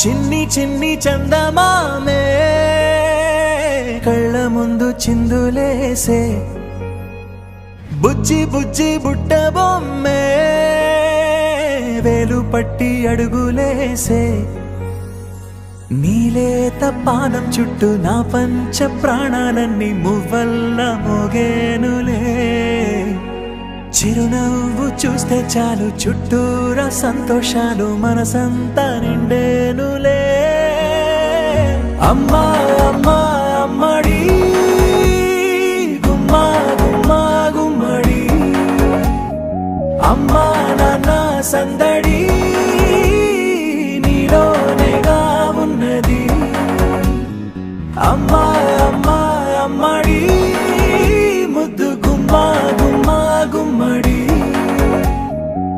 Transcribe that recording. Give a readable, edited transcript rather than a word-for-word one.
చిన్ని చిన్ని చందమామే కళ్ళ ముందు చిందులేసే బుజ్జి బుజ్జి బుట్ట బొమ్మే వేలు పట్టి అడుగులేసే నీలేత పానం చుట్టూ నా పంచ ప్రాణాలన్నీ మువ్వల్ల మోగేనులే చిరునవ్వు చూస్తే చాలు చుట్టూరా సంతోషాలు మనసంతా నిండేనులే అమ్మా అమ్మా అమ్మడి గుమ్మా గుమ్మా గుమ్మడి అమ్మా నాన్న సందడి